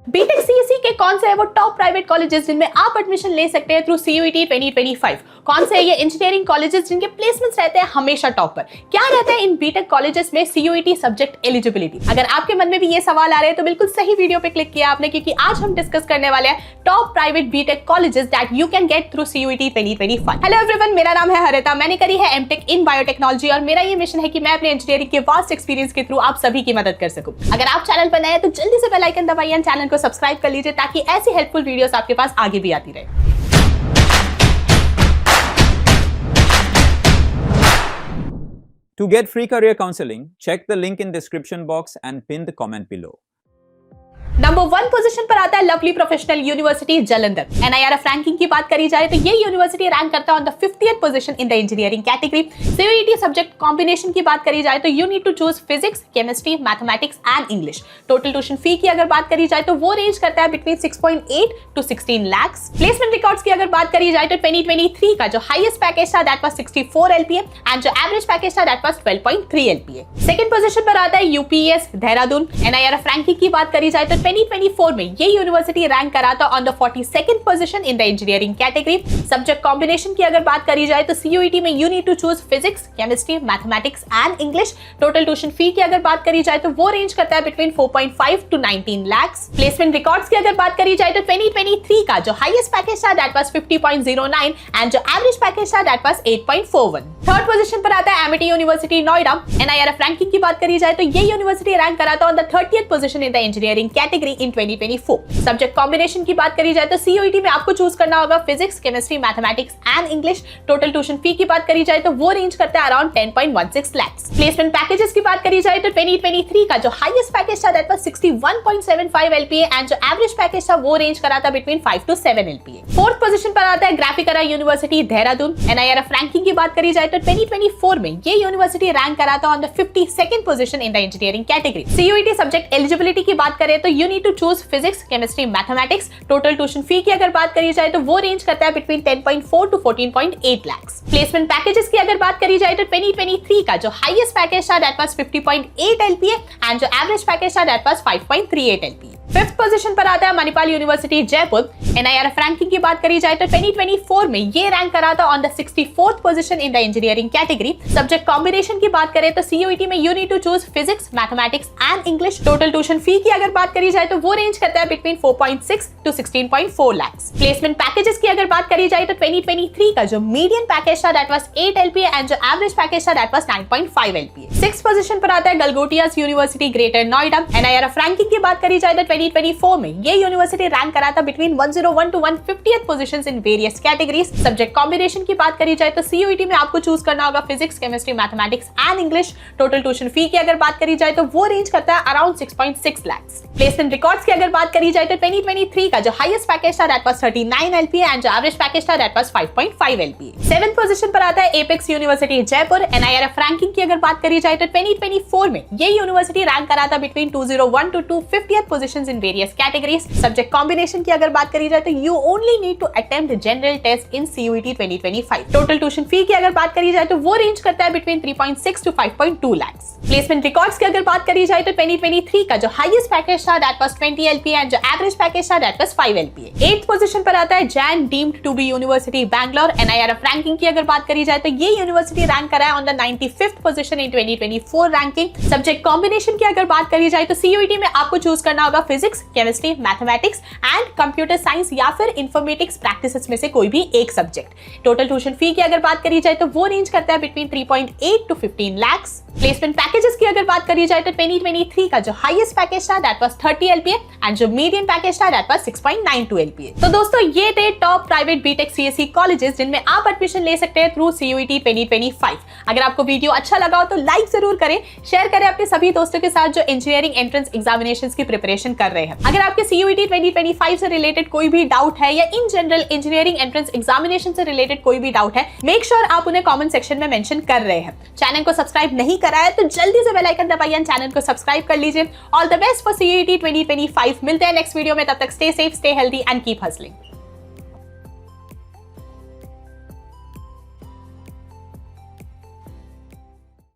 BTech CEC के कौन से है वो टॉप प्राइवेट कॉलेजेस जिनमें आप एडमिशन ले सकते हैं थ्रू सीयूईटी 2025? कौन से है ये इंजीनियरिंग कॉलेजेस जिनके प्लेसमेंट्स रहते हैं हमेशा टॉप पर? क्या रहता है इन बीटेक कॉलेजेस में सीयूईटी सब्जेक्ट एलिजिबिलिटी? अगर आपके मन में भी ये सवाल आ रहे हैं तो बिल्कुल सही वीडियो पे क्लिक किया आपने, क्योंकि आज हम डिस्कस करने वाले हैं top private BTech colleges that you can get through CUET 2025। Hello everyone, मेरा नाम है हरिता। मैंने करी है एमटेक इन बायोटेक्नोलॉजी और मेरा ये मिशन है कि मैं अपने इंजीनियरिंग के वास्ट एक्सपीरियंस के थ्रू आप सभी की मदद कर सकूं। अगर आप चैनल पर नए हैं तो जल्दी से बेल आइकन दबाइए, चैनल को सब्सक्राइब कर लीजिए ताकि ऐसी हेल्पफुल वीडियोस आपके पास आगे भी आती रहे। To get free career counseling, check the link in description box and pin the comment below. Number 1 position पर आता है lovely professional university Jalandhar. NIRF ranking की बात करी जाए तो ये यूनिवर्सिटी रैंक करता है on the 50th position in the engineering category. CUET subject combination की बात करी जाए तो you need to choose physics, chemistry, mathematics and English. Total tuition fee की अगर बात करी जाए तो वो रेंज करता है between 6.8 to 16 lakh. Placement records की अगर बात करी जाए तो 2023 का जो हाईएस्ट पैकेज था दैट वाज 64 एलपीए एंड जो एवरेज पैकेज था that was 12.3 LPA. Second position पर आता है यूपीएस देहरादून। एनआईआरएफ रैंकिंग की बात करी जाए तो 2024 में ये यूनिवर्सिटी रैंक करा था on the 42nd position in the engineering category. Subject combination की अगर बात करी जाए तो सीयूईटी में you need to choose physics, chemistry, mathematics and English. Total tuition fee की अगर बात करी जाए तो वो रेंज करता है between 4.5 to 19 lakh. Placement records की अगर बात करी जाए तो 2023 का जो हाईएस्ट पैकेज था दैट वाज 50.09 एंड जो एवरेज पैकेज था दैट वाज 8.41। थर्ड पोजीशन पर आता है Amity university Noida. NIRF ranking की बात करी जाए तो ये यूनिवर्सिटी रैंक करा था on the 30th position in the engineering category in 2024। Subject combination की बात करी जाए तो सीयूईटी में आपको चूज करना होगा physics, chemistry, mathematics and English. Total tuition fee की बात करी जाए तो वो रेंज करता है अराउंड 10.16 लाख। प्लेसमेंट पैकेजेस की बात करी जाए तो 2023 का जो हाईएस्ट पैकेज था दैट वाज 61.75 एलपीए एंड जो एवरेज पैकेज था वो रेंज करा था between 5 to 7 LPA. Fourth position पर आता है ग्राफिकरा यूनिवर्सिटी देहरादून। एनआईआरएफ रैंकिंग की बात करी जाए तो 2024 में ये यूनिवर्सिटी रैंक करा था on the 52nd position in the engineering category. CUET subject eligibility की बात करें तो you need to choose physics, chemistry, mathematics. Total tuition fee की अगर बात करी जाए तो वो रेंज करता है between 10.4 to 14.8 lakh. Placement packages की अगर बात करी जाए तो 2023 का जो हाईएस्ट पैकेज था दैट वाज 50.8 एलपीए एंड जो एवरेज पैकेज था that was 5.38 LPA. Fifth position पर आता है Manipal university Jaipur. NIRF ranking की बात करी जाए तो 2024 में ये रैंक करा था on the 64th position in the engineering category. Subject combination की बात करें तो सीयूईटी में you need to choose physics, mathematics and English. Total tuition fee की अगर बात करी जाए तो वो रेंज करता है between 4.6 to 16.4 lakh. Placement packages की अगर बात करी जाए तो 2023 का जो मीडियन पैकेज था दैट वाज 8 एलपीए एंड जो एवरेज पैकेज था that was 9.5 LPA. Sixth position पर आता है Galgotias university greater Noida. NIRF ranking की बात करी जाए तो 2024 में ये यूनिवर्सिटी रैंक करा था between 101 to 150th positions in various categories. Subject combination की बात करी जाए तो सीयूईटी में आपको चूज करना होगा physics, chemistry, mathematics and English. Total tuition fee की अगर बात करी जाए तो वो रेंज करता है अराउंड 6.6 लाख। प्लेसमेंट रिकॉर्ड्स की अगर बात करी जाए तो 2023 का जो हाईएस्ट पैकेज था दैट वाज 39 एलपीए एंड जो एवरेज पैकेज था that was 5.5 LPA. Seventh position पर आता है apex university Jaipur. NIRF ranking की अगर बात करी जाए तो 2024 में ये यूनिवर्सिटी रैंक करा था between 201 to 250th positions in various categories. Subject combination की अगर बात करी जाए तो you only need to attempt general test in CUET 2025। Total tuition fee की अगर बात करी जाए तो वो रेंज करता है between 3.6 to 5.2 lakh. Placement records की अगर बात करी जाए तो 2023 का जो हाईएस्ट पैकेज था दैट वाज 20 एलपीए एंड जो एवरेज पैकेज था that was 5 LPA. Eighth position पर आता है Jain deemed to be university Bangalore. NIRF ranking की अगर बात करी जाए तो ये यूनिवर्सिटी रैंक करा है on the 95th position in 2024 ranking. Subject combination की अगर बात करी जाए तो सीयूईटी में आपको चूज करना होगा physics, chemistry, mathematics and computer science या फिर इंफॉर्मेटिक्स प्रैक्टिसेस में से कोई भी एक सब्जेक्ट। टोटल ट्यूशन फी की अगर बात करी जाए तो वो रेंज करता है between 3.8 to 15 lakh. Placement packages की अगर बात करी जाए तो 2023 का जो हाईएस्ट पैकेज था दैट वाज 30 एलपीए एंड जो मीडियन पैकेज था दैट वाज 6.92 एलपीए। तो दोस्तों ये थे top private BTech CSC colleges जिनमें आप एडमिशन ले सकते हैं थ्रू सीयूईटी 2025। अगर आपको वीडियो अच्छा लगा हो तो लाइक जरूर करें, शेयर करें अपने सभी दोस्तों के साथ जो इंजीनियरिंग एंट्रेंस एग्जामिनेशंस की प्रिपरेशन कर रहे हैं। अगर आपके सीयूईटी 2025 से रिलेटेड कोई भी डाउट है या in general engineering entrance examination से रिलेटेड कोई भी डाउट है, मेक श्योर आप उन्हें कमेंट सेक्शन में मेंशन कर रहे हैं। चैनल को सब्सक्राइब नहीं करा है तो जल्दी से बेल आइकन दबाइए, चैनल को सब्सक्राइब कर लीजिए। All the best for CUET 2025। मिलते हैं नेक्स्ट वीडियो में, तब तक stay safe, stay healthy and keep hustling.